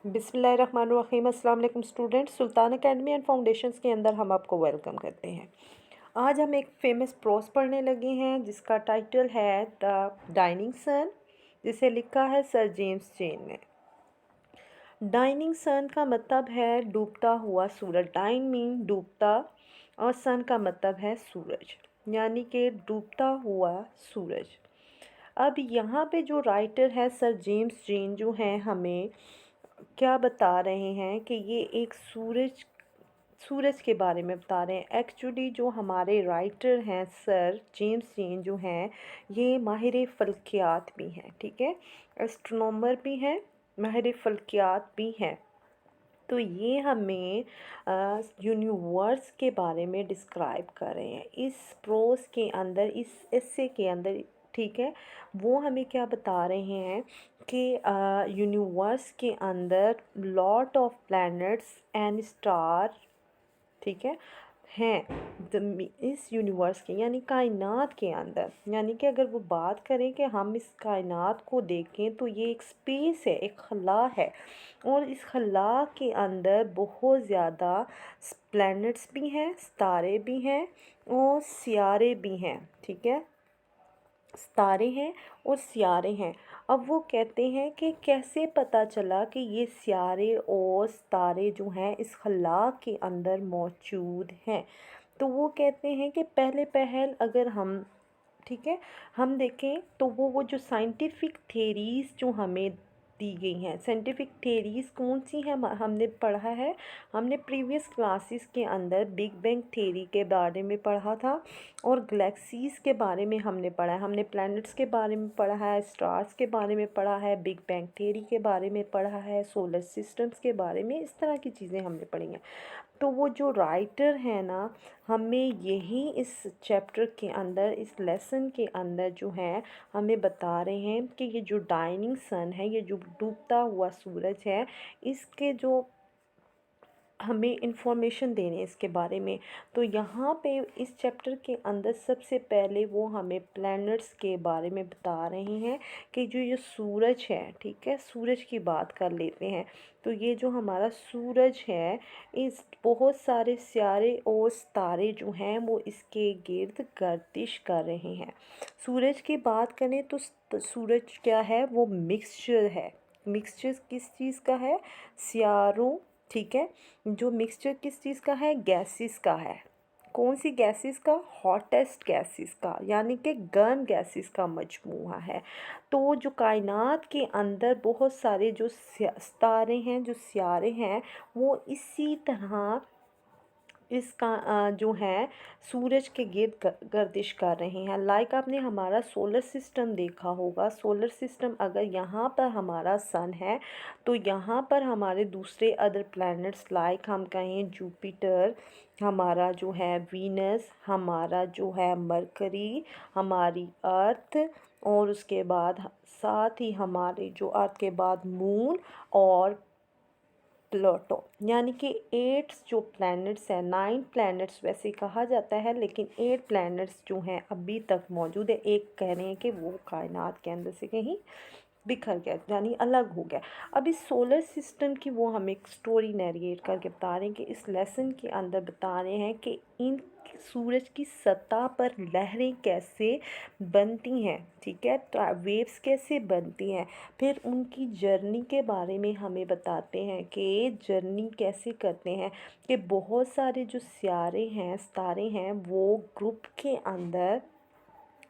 बिस्मिल्लाहिर्रहमानिर्रहीम। अस्सलाम वालेकुम students, Sultan academy and foundations के अंदर हम आपको वेलकम करते हैं। आज हम एक फेमस प्रोस पढ़ने लगे हैं जिसका टाइटल है द डाइनिंग सन, जिसे लिखा है सर जेम्स चेन ने। डाइनिंग सन का मतलब है डूबता हुआ सूरज। डाइन मीन डूबता और सन का मतलब है सूरज, यानी कि डूबता हुआ सूरज। अब यहाँ पे जो राइटर है सर जेम्स चेन जो हैं हमें क्या बता रहे हैं कि ये एक सूरज सूरज के बारे में बता रहे हैं। एक्चुअली जो हमारे राइटर हैं सर जेम्स चेन जो हैं, ये माहिर फ़ल्कियात भी हैं, ठीक है, एस्ट्रोनॉमर भी हैं, माहिर फ़ल्कियात भी हैं। तो ये हमें यूनिवर्स के बारे में डिस्क्राइब कर रहे हैं इस प्रोस के अंदर, इस एस्से के अंदर, ठीक है। वो हमें क्या बता रहे हैं कि यूनिवर्स के अंदर lot of planets and star, ठीक है, हैं इस यूनिवर्स के यानी कायनात के अंदर। यानी कि अगर वो बात करें कि हम इस कायनात को देखें तो ये एक स्पेस है, एक खला है, और इस खला के अंदर बहुत ज़्यादा प्लैनेट्स भी हैं, सितारे भी हैं और सियारे भी हैं, ठीक है, सितारे हैं और सियारे हैं। अब वो कहते हैं कि कैसे पता चला कि ये सियारे और सितारे जो हैं इस खला के अंदर मौजूद हैं। तो वो कहते हैं कि पहले पहल अगर हम, ठीक है, हम देखें तो वो जो साइंटिफिक थेरीज़ जो हमें दी गई हैं, साइंटिफिक थेरीज़ कौन सी हैं हमने पढ़ा है। हमने प्रीवियस क्लासेस के अंदर बिग बैंग थेरी के बारे में पढ़ा था और गैलेक्सीज़ के बारे में हमने पढ़ा है। हमने प्लैनेट्स के बारे में पढ़ा है, स्टार्स के बारे में पढ़ा है, बिग बैंग थेरी के बारे में पढ़ा है, सोलर सिस्टम्स के बारे में, इस तरह की चीज़ें हमने पढ़ी हैं। तो वो जो राइटर है ना, हमें यही इस चैप्टर के अंदर, इस लेसन के अंदर जो है हमें बता रहे हैं कि ये जो डाइनिंग सन है, ये जो डूबता हुआ सूरज है, इसके जो हमें इंफॉर्मेशन देने इसके बारे में। तो यहाँ पे इस चैप्टर के अंदर सबसे पहले वो हमें प्लैनेट्स के बारे में बता रहे हैं कि जो ये सूरज है, ठीक है, सूरज की बात कर लेते हैं। तो ये जो हमारा सूरज है, इस बहुत सारे सितारे और सितारे जो हैं वो इसके गिर्द गर्दिश कर रहे हैं। सूरज की बात करें तो सूरज क्या है, वो मिक्सचर है। मिक्सचर किस चीज़ का है? सियारों, ठीक है, जो मिक्सचर किस चीज़ का है? गैसेस का है। कौन सी गैसेस का? हॉटेस्ट गैसेस का, यानी कि गर्म गैसेस का मजमूआ है। तो जो कायनात के अंदर बहुत सारे जो सितारे हैं, जो सियारे हैं, वो इसी तरह इसका जो है सूरज के गिर्द गर्दिश कर रहे हैं। लाइक आपने हमारा सोलर सिस्टम देखा होगा। सोलर सिस्टम, अगर यहाँ पर हमारा सन है तो यहाँ पर हमारे दूसरे अदर प्लैनेट्स, लाइक हम कहें जुपिटर, हमारा जो है वीनस, हमारा जो है मरकरी, हमारी अर्थ, और उसके बाद साथ ही हमारे जो अर्थ के बाद मून और प्लूटो, यानी कि 8 जो प्लैनेट्स हैं, 9 प्लैनेट्स वैसे कहा जाता है, लेकिन 8 प्लैनेट्स जो हैं अभी तक मौजूद है। एक कह रहे हैं कि वो कायनात के अंदर से कहीं बिखर गया, यानी अलग हो गया। अब इस सोलर सिस्टम की वो हम एक स्टोरी नरेट करके बता रहे हैं कि इस लेसन के अंदर बता रहे हैं कि इन सूरज की सतह पर लहरें कैसे बनती हैं, ठीक है, वेव्स कैसे बनती हैं। फिर उनकी जर्नी के बारे में हमें बताते हैं कि जर्नी कैसे करते हैं, कि बहुत सारे जो सियारे हैं, सितारे हैं, वो ग्रुप के अंदर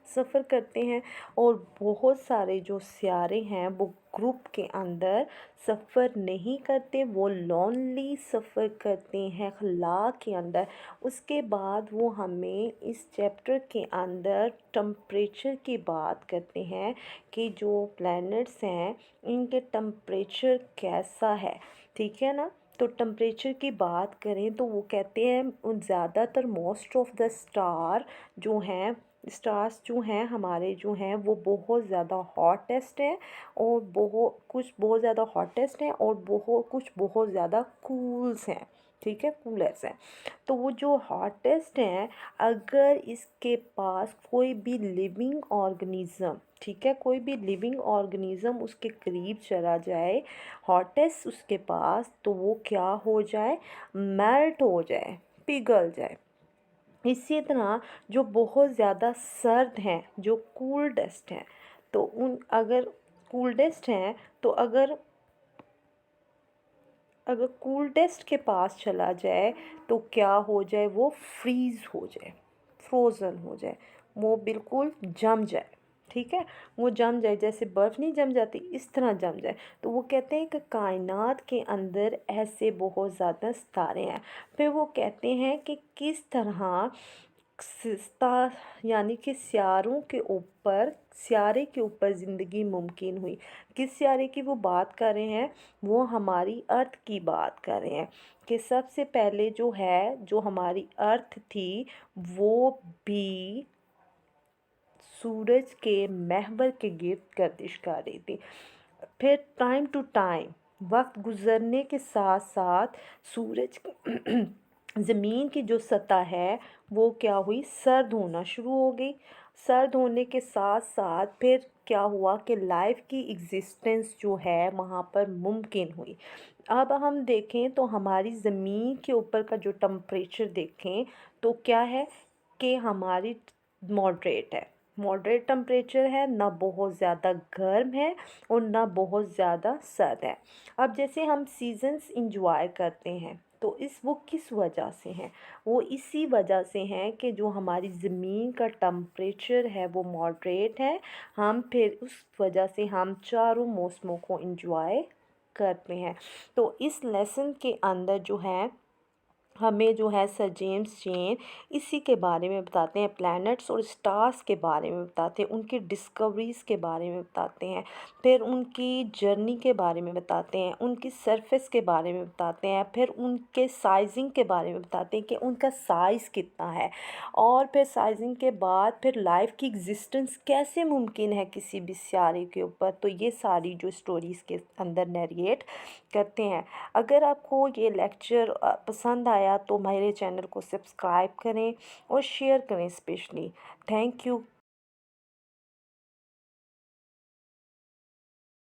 सफ़र करते हैं, और बहुत सारे जो सियारे हैं वो ग्रुप के अंदर सफ़र नहीं करते, वो लोनली सफ़र करते हैं खला के अंदर। उसके बाद वो हमें इस चैप्टर के अंदर टम्परेचर की बात करते हैं कि जो प्लैनेट्स हैं इनके टम्परेचर कैसा है, ठीक है ना। तो टम्परेचर की बात करें तो वो कहते हैं उन ज़्यादातर मोस्ट ऑफ द स्टार जो हैं, स्टार्स जो हैं हमारे जो हैं वो बहुत ज़्यादा हॉटेस्ट हैं, और बहुत ज़्यादा हॉटेस्ट हैं, और कुछ बहुत ज़्यादा कूल्स हैं, ठीक है, कूलर्स हैं। तो वो जो हॉटेस्ट हैं, अगर इसके पास कोई भी लिविंग ऑर्गेनिज़म, ठीक है, कोई भी लिविंग ऑर्गेनिज्म उसके करीब चला जाए हॉटेस्ट उसके पास, तो वो क्या हो जाए, मेल्ट हो जाए, पिघल जाए। इसी तरह जो बहुत ज़्यादा सर्द हैं, जो कूल्डेस्ट हैं, तो उन अगर कूल्डेस्ट हैं तो अगर कूल्डेस्ट के पास चला जाए तो क्या हो जाए, वो फ्रीज़ हो जाए, फ्रोज़न हो जाए, वो बिल्कुल जम जाए। ठीक है, वो जम जाए, जैसे बर्फ़ नहीं जम जाती इस तरह जम जाए। तो वो कहते हैं कि कायनात के अंदर ऐसे बहुत ज़्यादा सितारे हैं। फिर वो कहते हैं कि किस तरह सिता यानी कि सियारे के ऊपर ज़िंदगी मुमकिन हुई। किस सियारे की वो बात कर रहे हैं, वो हमारी अर्थ की बात कर रहे हैं कि सबसे पहले जो है, जो हमारी अर्थ थी, वो भी सूरज के महवर के गिर्द गर्दिश कर रही थी। फिर टाइम टू टाइम, वक्त गुज़रने के साथ साथ सूरज ज़मीन की जो सतह है वो क्या हुई, सर्द होना शुरू हो गई। सर्द होने के साथ साथ फिर क्या हुआ कि लाइफ की एग्जिस्टेंस जो है वहाँ पर मुमकिन हुई। अब हम देखें तो हमारी ज़मीन के ऊपर का जो टेम्परेचर देखें तो क्या है कि हमारी मॉडरेट है, मॉडरेट टेम्परेचर है, ना बहुत ज़्यादा गर्म है और ना बहुत ज़्यादा सर्द है। अब जैसे हम सीजन्स इंजॉय करते हैं तो वो किस वजह से हैं, वो इसी वजह से हैं कि जो हमारी ज़मीन का टेम्परेचर है वो मॉडरेट है। हम फिर उस वजह से हम चारों मौसमों को इंजॉय करते हैं। तो इस लेसन के अंदर जो है हमें जो है सर जेम्स चेन इसी के बारे में बताते हैं, प्लैनेट्स और स्टार्स के बारे में बताते हैं, उनकी डिस्कवरीज़ के बारे में बताते हैं, फिर उनकी जर्नी के बारे में बताते हैं, उनकी सरफेस के बारे में बताते हैं, फिर उनके साइजिंग के बारे में बताते हैं कि उनका साइज़ कितना है, और फिर साइजिंग के बाद फिर लाइफ की एग्जिस्टेंस कैसे मुमकिन है किसी भी सियारे के ऊपर। तो ये सारी जो स्टोरीज़ के अंदर नरेट करते हैं। अगर आपको ये लेक्चर पसंद आया तो मेरे चैनल को सब्सक्राइब करें और शेयर करें स्पेशली। Thank you.